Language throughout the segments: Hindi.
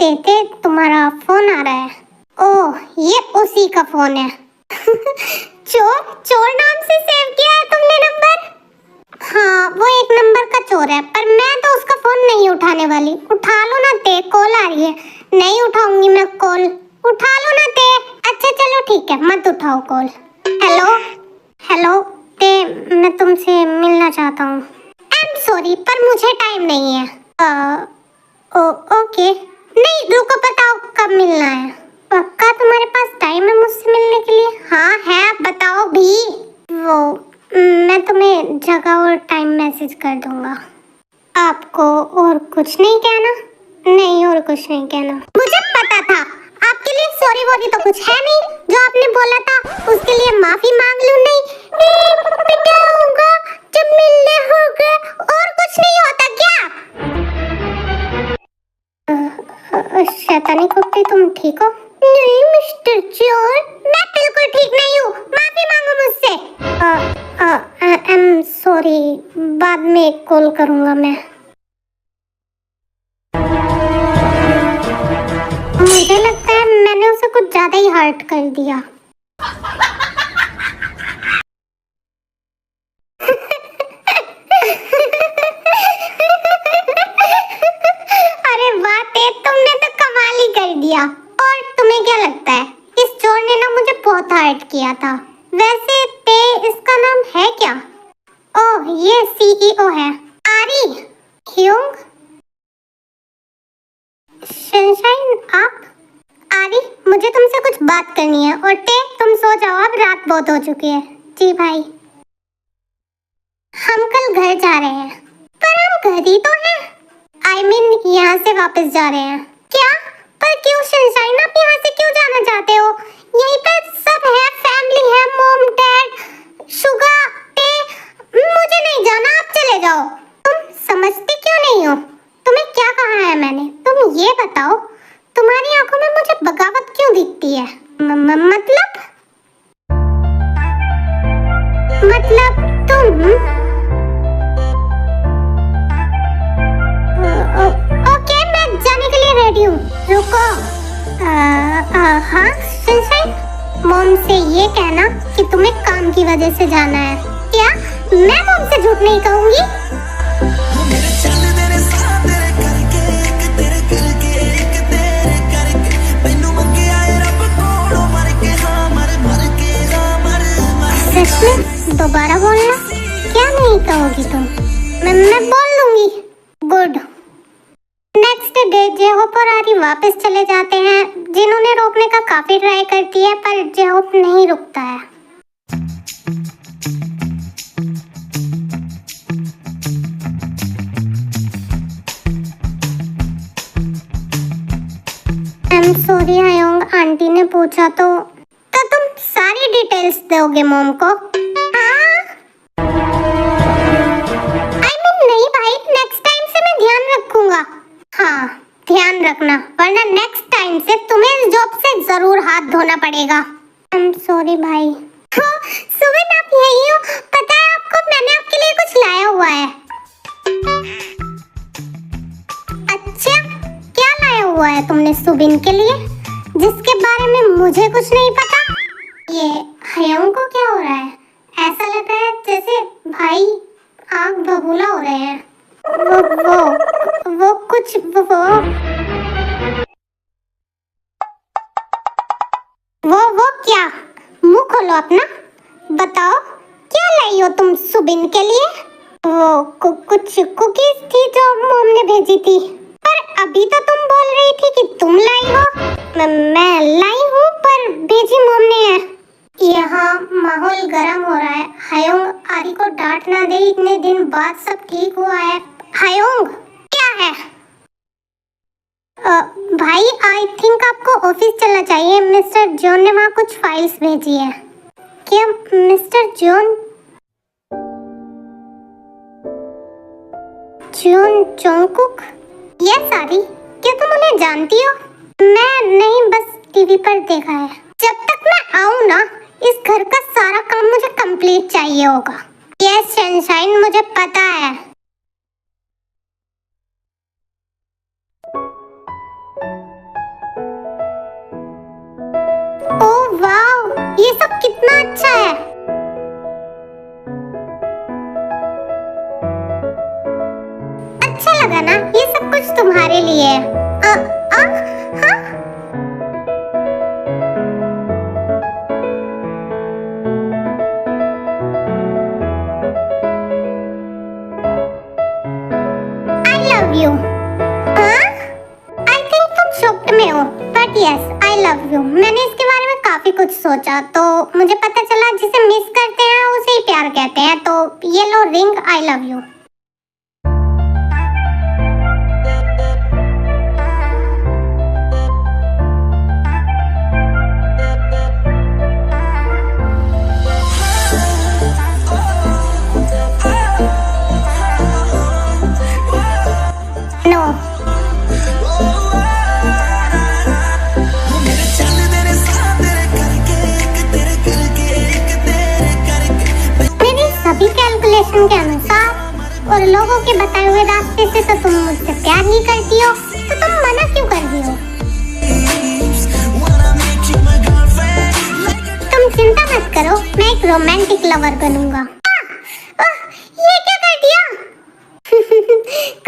देते तुम्हारा फोन आ रहा है। ओह, ये उसी का फोन है। चोर नाम से सेव किया है तुमने नंबर? हाँ, वो एक नंबर का चोर है, पर मैं तो उसका फोन नहीं उठाने वाली। उठा लो ना ते, कॉल आ रही है। नहीं उठाऊंगी मैं कॉल। उठा लो ना ते। अच्छा चलो ठीक है, मत उठाओ कॉल। हेलो ते, मैं तुमसे मिलना चाहता हूँ। आई एम सॉरी, पर मुझे टाइम नहीं है। ओके, नहीं रुको, बताओ कब मिलना है। पक्का तुम्हारे पास टाइम है मुझसे मिलने के लिए? हाँ है, बताओ भी। वो मैं तुम्हें जगह और टाइम मैसेज कर दूंगा। आपको और कुछ नहीं कहना? नहीं, और कुछ नहीं कहना। मुझे पता था आपके लिए सॉरी वॉरी तो कुछ है नहीं। जो आपने बोला था उसके लिए माफी मांग लूं। नहीं बेटा होगा जब मिलने होगा, और कुछ नहीं होता क्या? शैतानी कुत्ते, तुम ठीक हो? नहीं मिस्टर चोर, मैं बिल्कुल ठीक नहीं हूँ। माफी मांगो मुझसे। आई एम सॉरी, बाद में कॉल करूँगा मैं। मुझे लगता है मैंने उसे कुछ ज्यादा ही हर्ट कर दिया। अरे वाह ते, तुमने तो कमाल ही कर दिया। और तुम्हें क्या लगता है, इस चोर ने ना मुझे बहुत हर्ट किया था। वैसे ते, इसका नाम है क्या? ओह, ये सीईओ है, आरी ह्यूंग। सनशाइन, आप? आरी, मुझे तुमसे कुछ बात करनी है। और ते, तुम सो जाओ, अब रात बहुत हो चुकी है। जी भाई। हम कल घर जा रहे हैं। पर हम घर ही तो हैं। I mean, यहाँ से वापस जा रहे हैं। क्या? पर क्यों सनशाइन, आप यहाँ से क्यों जाना चाहते हो? यहीं पे सब है, फैमिली है, मॉम डैड शुगा ते। मुझे नहीं जाना, आप चले जाओ। तुम समझते क्यों नहीं हो? तुम्हें क्या कहा है मैंने? तुम ये बताओ, तुम्हारी आंखों में मुझे बगावत क्यों दिखती है? मतलब तुम? ओके, मैं जाने के लिए रेडी हूँ। रुको। हाँ सनशाइन, मॉम से ये कहना कि तुम्हें काम की वजह से जाना है। क्या? मैं मॉम से झूठ नहीं कहूँगी। दोबारा बोलना। क्या नहीं कहोगी तुम? मैं बोल लूंगी। गुड। नेक्स्ट डे जेहोप और आरी वापस चले जाते हैं। जिन्होंने रोकने का काफी ट्राई करती है, पर जेहोप नहीं रुकता है। आई एम सॉरी हायोंग, आंटी ने पूछा तो तुम सारी डिटेल्स दोगे मॉम को? हाँ? नहीं भाई, नेक्स्ट टाइम से मैं ध्यान रखूंगा। हाँ, ध्यान रखना, वरना नेक्स्ट टाइम से तुम्हें इस जॉब से जरूर हाथ धोना पड़ेगा। आई एम सॉरी भाई। सुमित, आप यही हो? पता है आपको, मैंने आपके लिए कुछ लाया हुआ है। अच्छा, क्या लाया हुआ है तुमने सुबिन के लिए, जिसके बारे में मुझे कुछ नहीं पता? ये हायोंग को क्या हो रहा है? ऐसा लग रहा है जैसे भाई आग बबूला हो रहे हैं। वो कुछ वो क्या? मुंह खोलो अपना, बताओ क्या लाई हो तुम सुबिन के लिए? वो कुछ कुकीज थी जो मॉम ने भेजी थी। पर अभी तो तुम बोल रही थी कि तुम लाई हो। मैं लाई हूँ, पर भेजी मॉम ने है। यहाँ माहौल गर्म हो रहा है। हायोंग, आरी को डांट ना दे, इतने दिन बाद सब ठीक हुआ है। हायोंग, क्या है? भाई, आई थिंक आपको ऑफिस चलना चाहिए। मिस्टर जॉन ने वहाँ कुछ फाइल्स भेजी है। क्या mister John? John Jungkook? Yes आरी, क्या तुम उन्हें जानती हो? मैं नहीं, बस टीवी पर देखा है। जब तक मैं आऊँ ना, इस घर का सारा काम मुझे कंप्लीट चाहिए होगा। यस सनशाइन, मुझे पता है। ये सब कितना अच्छा है। अच्छा लगा ना? ये सब कुछ तुम्हारे लिए है। हाँ? You. हाँ? I think तुम शॉक्ड में हो, but yes, I love you. मैंने इसके बारे में काफी कुछ सोचा, तो मुझे पता चला जिसे मिस करते हैं उसे ही प्यार कहते हैं। तो ये लो रिंग, I love you. के अनुसार और लोगों के बताए हुए रास्ते से तो तुम मुझसे प्यार ही करती हो, तो तुम मना क्यों कर रही हो? तुम चिंता मत करो, मैं एक रोमांटिक लवर बनूंगा। ये क्या कर दिया?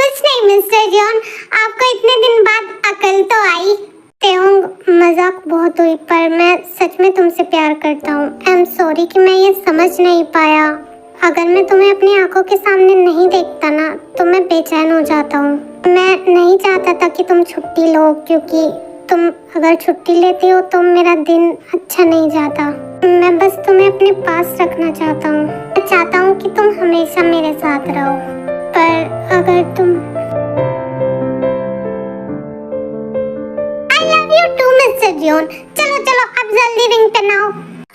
कुछ नहीं मिस्टर जॉन, आपको इतने दिन बाद अकल तो आई। तेओंग, मजाक बहुत हुई, पर मैं सच में तुमसे प्यार करता हूँ। आई एम सॉरी कि मैं ये समझ नहीं पाया। अगर मैं तुम्हें अपनी आंखों के सामने नहीं देखता ना, तो मैं बेचैन हो जाता हूँ। मैं नहीं चाहता था कि तुम छुट्टी लो, क्योंकि तुम अगर छुट्टी लेती हो तो मेरा दिन अच्छा नहीं जाता। मैं बस तुम्हें अपने पास रखना चाहता हूँ। मैं चाहता हूँ कि तुम हमेशा मेरे साथ रहो, पर अगर तुम I love you too, mister John. चलो चलो अब जल्दी रिंग पहनाओ।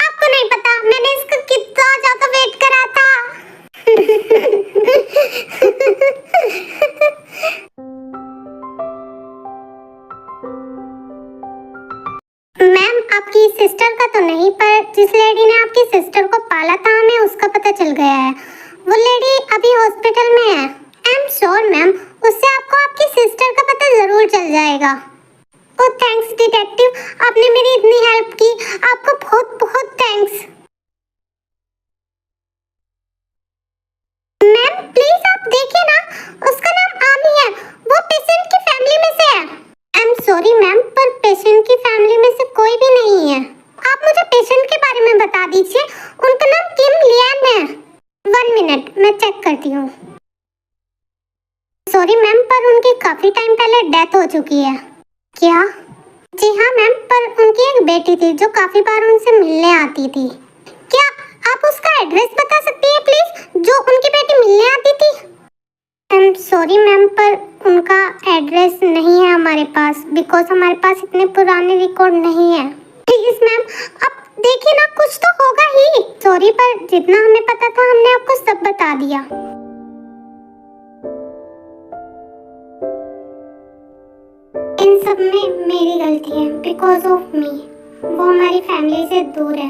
आपको नहीं पता मैंने इसका कितना ज्यादा वेट करा था। मैम, आपकी सिस्टर का तो नहीं, पर जिस लेडी ने आपकी सिस्टर को पाला था हमें उसका पता चल गया है। वो लेडी अभी हॉस्पिटल में है। आई एम श्योर मैम, उससे आपको आपकी सिस्टर का पता जरूर चल जाएगा। ओह थैंक्स डिटेक्टिव, आपने मेरी इतनी हेल्प की, आपको बहुत बहुत थैंक्स। मैम प्लीज आप देखिए ना, उसका नाम आमी है, वो पेशेंट की फैमिली में से है। आई एम सॉरी मैम, पर पेशेंट की फैमिली में से कोई भी नहीं है। आप मुझे पेशेंट के बारे में बता दीजिए, उनका नाम किम लियान है। 1 मिनट, मैं चेक करती हूँ। सॉरी मैम, पर उनकी काफी टाइम पहले डेथ हो चुकी है। क्या? जी हाँ मैम, पर उनकी एक बेटी थी जो काफी बार उनसे मिलने आती थी। क्या आप उसका एड्रेस बता सकती हैं प्लीज, जो उनकी बेटी मिलने आती थी? आई एम सॉरी मैम, पर उनका एड्रेस नहीं है हमारे पास, बिकॉज हमारे पास इतने पुराने रिकॉर्ड नहीं है। प्लीज मैम आप देखिए ना, कुछ तो होगा ही। सॉरी, पर जितना हमें पता था हमने आपको सब बता दिया। इन सब में मेरी गलती है, बिकॉज ऑफ मी। वो हमारी फैमिली से दूर है,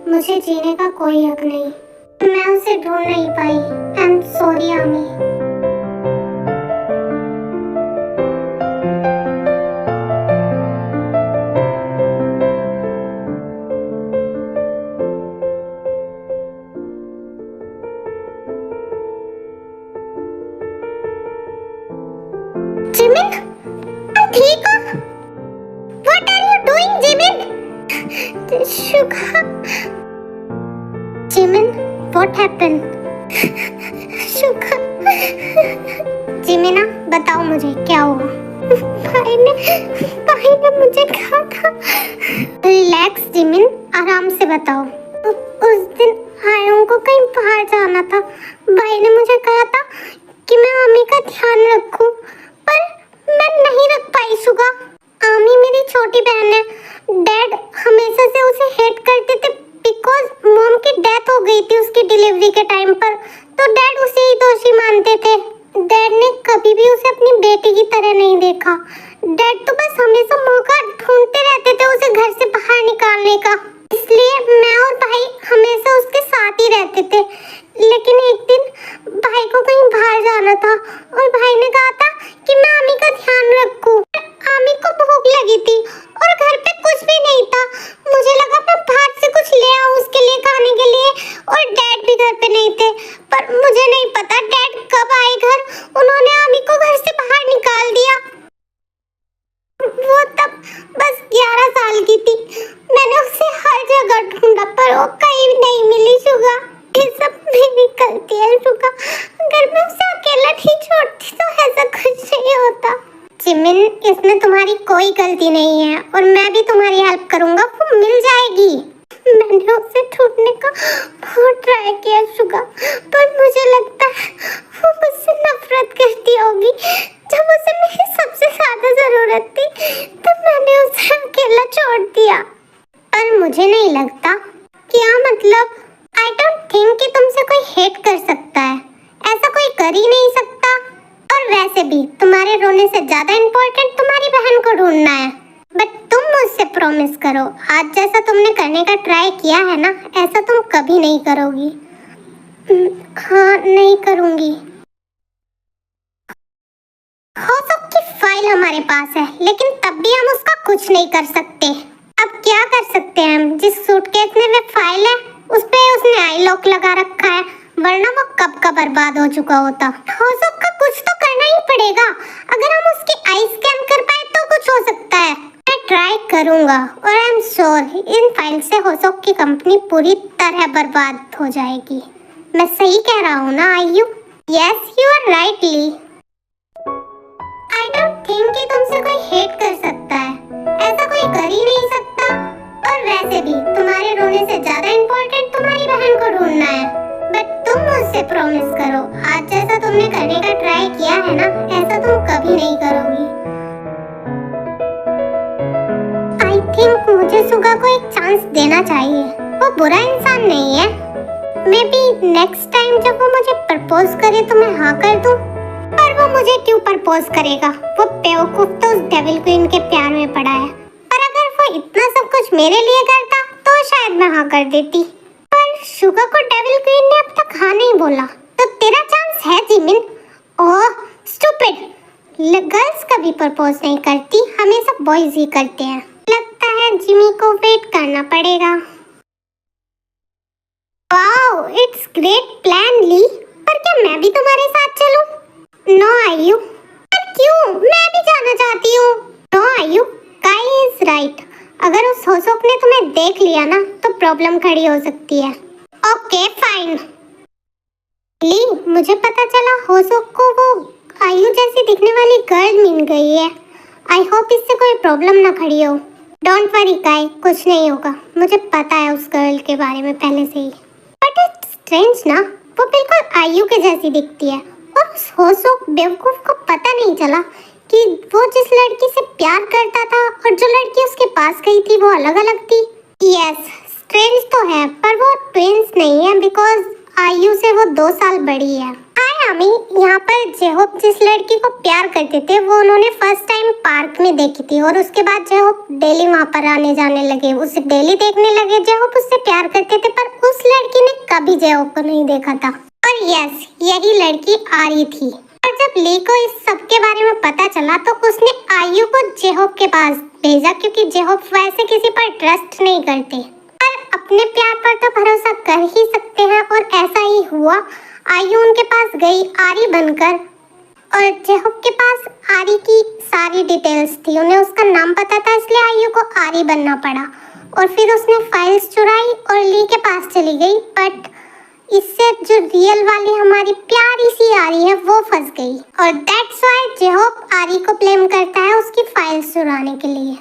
मुझे जीने का कोई हक नहीं। मैं उसे ढूंढ नहीं पाई। I am sorry army. Jimin, ठीक हो? What are you doing, Jimin? Suga, Jimin, what happened? Suga, जिमिना, बताओ मुझे क्या हुआ? भाई ने मुझे कहा था। रिलैक्स जिमिन, आराम से बताओ। उस दिन आयों को कहीं बाहर जाना था। भाई ने मुझे कहा था कि मैं आमी का ध्यान रखूं, पर मैं नहीं रख पाई शुगा। आमी मेरी छोटी बहन है। डैड हमेशा से उसे हेट करते थे, बिकॉज मॉम की डेथ हो गई थी उसकी डिलीवरी के टाइम पर, तो डैड उसे ही दोषी मानते थे। डैड ने कभी भी उसे अपनी बेटी की तरह नहीं देखा। डैड तो बस हमेशा मौका ढूंढते रहते थे उसे घर से बाहर निकालने का, इसलिए मैं और भाई हमेशा उसके साथ ही रहते थे। लेकिन एक दिन भाई को कहीं बाहर जाना था और भाई ने कहा था कि मैं आमी का ध्यान रखूं। आमी को भूख लगी थी और घर पे कुछ भी नहीं था। मुझे लगा मैं बाहर से कुछ ले जिमिन, इसमें तुम्हारी कोई गलती नहीं है और मैं भी तुम्हारी हेल्प करूंगा, वो मिल जाएगी। मैंने उसे ढूंढने का बहुत ट्राई किया शुगा, पर मुझे लगता है वो मुझसे नफरत करती होगी। जब उसे मेरी सबसे ज्यादा जरूरत थी तब मैंने उसे अकेला छोड़ दिया। पर मुझे नहीं लगता। क्या मतलब? आई डोंट थिंक कि तुमसे कोई हेट कर सकता है, ऐसा कोई कर ही नहीं सकता। और वैसे भी तुम्हारे रोने से ज्यादा इम्पोर्टेंट तुम्हारी बहन को ढूंढना है। बट तुम मुझसे प्रॉमिस करो, आज जैसा तुमने करने का ट्राई किया है ना, ऐसा तुम कभी नहीं करोगी। हाँ, नहीं करूंगी। होसोक की फाइल हमारे पास है, लेकिन तब भी हम उसका कुछ नहीं कर सकते। अब क्या कर सकते हैं हम? जिस सूटकेस में वो फाइल है उस पे उसने आई लॉक लगा रखा है, वरना वो कब का बर्बाद हो चुका होता। होसोक का कुछ तो करना ही पड़ेगा। अगर हम उसकी आई स्कैन कर पाए तो कुछ हो सकता है। मैं ट्राई करूंगा और I am sure in file से होसोक की कंपनी पूरी तरह बर्बाद हो जाएगी। मैं सही कह रहा हूँ ना Ayu? Yes, you are right ली। आई डोंट थिंक कि तुमसे कोई हेट कर सकता है, ऐसा कोई कर ही नहीं सकता। और वैसे भी तुम्हारे रोने से ज्यादा इम्पोर्टेंट तुम्हारी बहन को ढूंढना है। बट तुम मुझसे प्रॉमिस करो, आज जैसा तुमने करने का ट्राई किया है ना, ऐसा तुम कभी नहीं करोगी। आई थिंक मुझे सुगा को एक चांस देना चाहिए। वो बुरा इंसान नहीं है। मे बी नेक्स्ट टाइम जब वो मुझे प्रपोज करे तो मैं हाँ कर दूं। पर वो मुझे क्यों प्रपोज करेगा? वो बेवकूफ तो उस डेविल क्वीन के प्यार में पड़ा है। पर अगर वो इतना सब कुछ मेरे लिए करता तो शायद मैं हाँ कर देती। पर शुगा को डेविल क्वीन ने अब तक हाँ नहीं बोला, तो तेरा चांस है जिमिन। ओह स्टूपिड, गर्ल्स कभी प्रपोज नहीं करती, हमेशा बॉयज ही करते हैं। लगता है जिमी को वेट करना पड़ेगा। वाओ, इट्स ग्रेट प्लान ली। पर क्या मैं भी तुम्हारे साथ चलूं? नो आयु। पर क्यों? मैं भी जाना चाहती हूँ। नो आयु, काई इज राइट। अगर उस होसोक ने तुम्हें देख लिया ना तो प्रॉब्लम खड़ी हो सकती है। Okay fine. ली, मुझे पता चला होसोक को वो आयु जैसी दिखने वाली गर्ल मिल गई है। आई होप इससे कोई प्रॉब्लम ना खड़ी हो। डोंट वरी काई, कुछ नहीं होगा। मुझे पता है उस गर्ल के बारे में पहले से ही। बट इट्स स्ट्रेंज ना, वो बिल्कुल आयु के जैसी दिखती है। और उस होसोक बेवकूफ को पता नहीं चला कि वो जिस लड़की से प्यार करता था और जो लड़की उसके पास गई थी वो अलग अलग थी। यस, स्ट्रेंज तो है, पर वो ट्विंस नहीं है बिकॉज आयु से वो 2 साल बड़ी है। हाय आमी, यहाँ पर जेहोप जिस लड़की को प्यार करते थे वो उन्होंने फर्स्ट टाइम पार्क में देखी थी और उसके बाद जेहोप डेली वहाँ पर आने जाने लगे, उसे डेली देखने लगे। जेहोप उससे प्यार करते थे पर उस लड़की ने कभी जेहोप को नहीं देखा था। और यस, यही लड़की आरी थी। और जब ली को इस सब के बारे में पता चला तो उसने आयु को जेहोप के पास भेजा, क्योंकि जेहोप वैसे किसी पर ट्रस्ट नहीं करते, पर अपने प्यार पर तो भरोसा कर ही सकते हैं। और ऐसा ही हुआ। आयु उनके पास गई आरी बनकर और जेहोप के पास आरी की सारी डिटेल्स थी। उन्हें उसका नाम पता था, इसलिए आयु को आरी बनना पड़ा। और फिर उसने फाइल्स चुराई और ली के पास चली गई। बट इससे जो रियल वाली हमारी प्यारी सी आरी है वो फंस गई और दैट्स व्हाई जेहोप आरी को ब्लेम करता है उसकी फाइल्स चुराने के लिए।